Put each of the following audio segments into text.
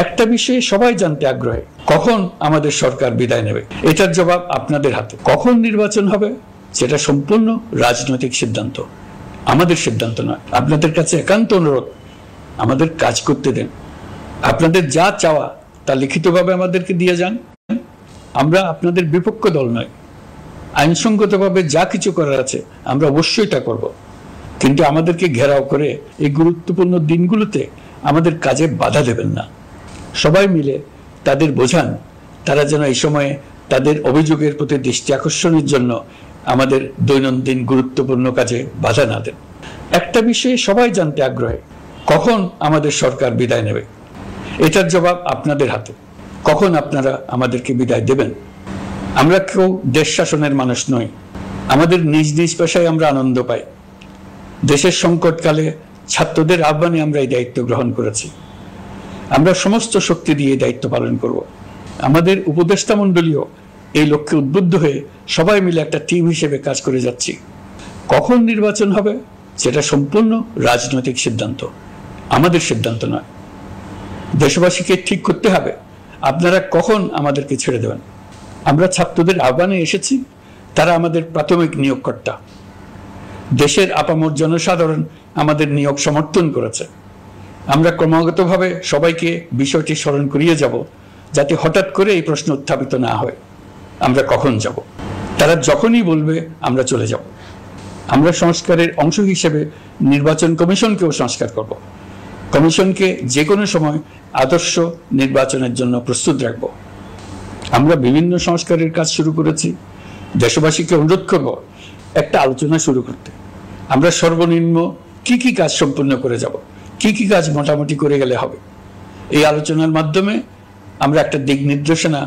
একটা বিষয়ে সবাই জানতে আগ্রহী, কখন আমাদের সরকার বিদায় নেবে। এটার জবাব আপনাদের হাতে। কখন নির্বাচন হবে সেটা সম্পূর্ণ রাজনৈতিক সিদ্ধান্ত, আমাদের সিদ্ধান্ত নয়। আপনাদের কাছে একান্ত অনুরোধ, আমাদের কাজ করতে দেন। আপনাদের যা চাওয়া তা লিখিতভাবে আমাদেরকে দিয়ে যান। আমরা আপনাদের বিপক্ষ দল নয়। আইনসঙ্গতভাবে যা কিছু করার আছে আমরা অবশ্যই তা করব, কিন্তু আমাদেরকে ঘেরাও করে এই গুরুত্বপূর্ণ দিনগুলোতে আমাদের কাজে বাধা দেবেন না। সবাই মিলে তাদের বোঝান, তারা যেন এই সময়ে তাদের অভিযোগের প্রতি দৃষ্টি আকর্ষণের জন্য আমাদের দৈনন্দিন গুরুত্বপূর্ণ কাজে বাধা না দেন। একটা বিষয়ে সবাই জানতে আগ্রহী, কখন আমাদের সরকার বিদায় নেবে। এটার জবাব আপনাদের হাতে। কখন আপনারা আমাদেরকে বিদায় দেবেন। আমরা কেউ দেশ শাসনের মানুষ নই। আমাদের নিজ নিজ পেশায় আমরা আনন্দ পাই। দেশের সংকটকালে ছাত্রদের আহ্বানে আমরা এই দায়িত্ব গ্রহণ করেছি। আমরা সমস্ত শক্তি দিয়ে দায়িত্ব পালন করব। আমাদের উপদেষ্টা মণ্ডলীও এই লক্ষ্যে উদ্বুদ্ধ হয়ে সবাই মিলে একটা টিম হিসেবে কাজ করে যাচ্ছি। কখন নির্বাচন হবে সেটা সম্পূর্ণ রাজনৈতিক সিদ্ধান্ত, আমাদের সিদ্ধান্ত নয়। দেশবাসীকে ঠিক করতে হবে আপনারা কখন আমাদেরকে ছেড়ে দেবেন। আমরা ছাত্রদের আহ্বানে এসেছি, তারা আমাদের প্রাথমিক নিয়োগকর্তা। দেশের আপামর জনসাধারণ আমাদের নিয়োগ সমর্থন করেছে। আমরা ক্রমাগতভাবে সবাইকে বিষয়টি স্মরণ করিয়ে যাব, যাতে হঠাৎ করে এই প্রশ্ন উত্থাপিত না হয় আমরা কখন যাব। তারা যখনই বলবে আমরা চলে যাব। আমরা সংস্কারের অংশ হিসেবে নির্বাচন কমিশনকেও সংস্কার করব। কমিশনকে যে কোনো সময় আদর্শ নির্বাচনের জন্য প্রস্তুত রাখব। আমরা বিভিন্ন সংস্কারের কাজ শুরু করেছি। দেশবাসীকে অনুরোধ করব একটা আলোচনা শুরু করতে। আমরা সর্বনিম্ন কি কি কাজ সম্পূর্ণ করে যাব, কি কি কাজ মোটামুটি করে গেলে হবে। এই আলোচনার মাধ্যমে আমরা একটা দিক নির্দেশনা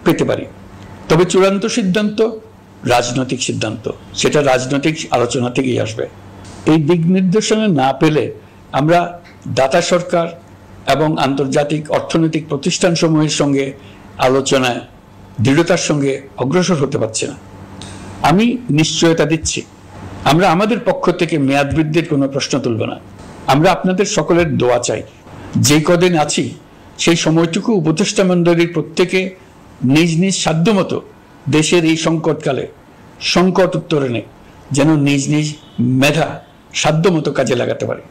পেতে পারি। তবে চূড়ান্ত সিদ্ধান্ত রাজনৈতিক সিদ্ধান্ত, সেটা রাজনৈতিক আলোচনা থেকেই আসবে। এই দিক নির্দেশনা না পেলে আমরা দাতা সরকার এবং আন্তর্জাতিক অর্থনৈতিক প্রতিষ্ঠানসমূহের সঙ্গে আলোচনায় দৃঢ়তার সঙ্গে অগ্রসর হতে পারছি না। আমি নিশ্চয়তা দিচ্ছি, আমরা আমাদের পক্ষ থেকে মেয়াদ বৃদ্ধির কোনো প্রশ্ন তুলব না। আমরা আপনাদের সকলের দোয়া চাই। যে কদিন আছি সেই সময়টুকু উপদেষ্টা মণ্ডলীর প্রত্যেকে নিজ নিজ সাধ্যমতো দেশের এই সংকটকালে সংকট উত্তরণে যেন নিজ নিজ মেধা সাধ্যমতো কাজে লাগাতে পারে।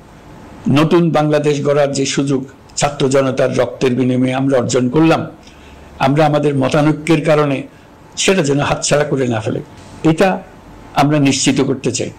নতুন বাংলাদেশ গড়ার যে সুযোগ ছাত্র জনতার রক্তের বিনিময়ে আমরা অর্জন করলাম, আমরা আমাদের মতানৈক্যের কারণে সেটা যেন হাতছাড়া করে না ফেলে, এটা আমরা নিশ্চিত করতে চাই।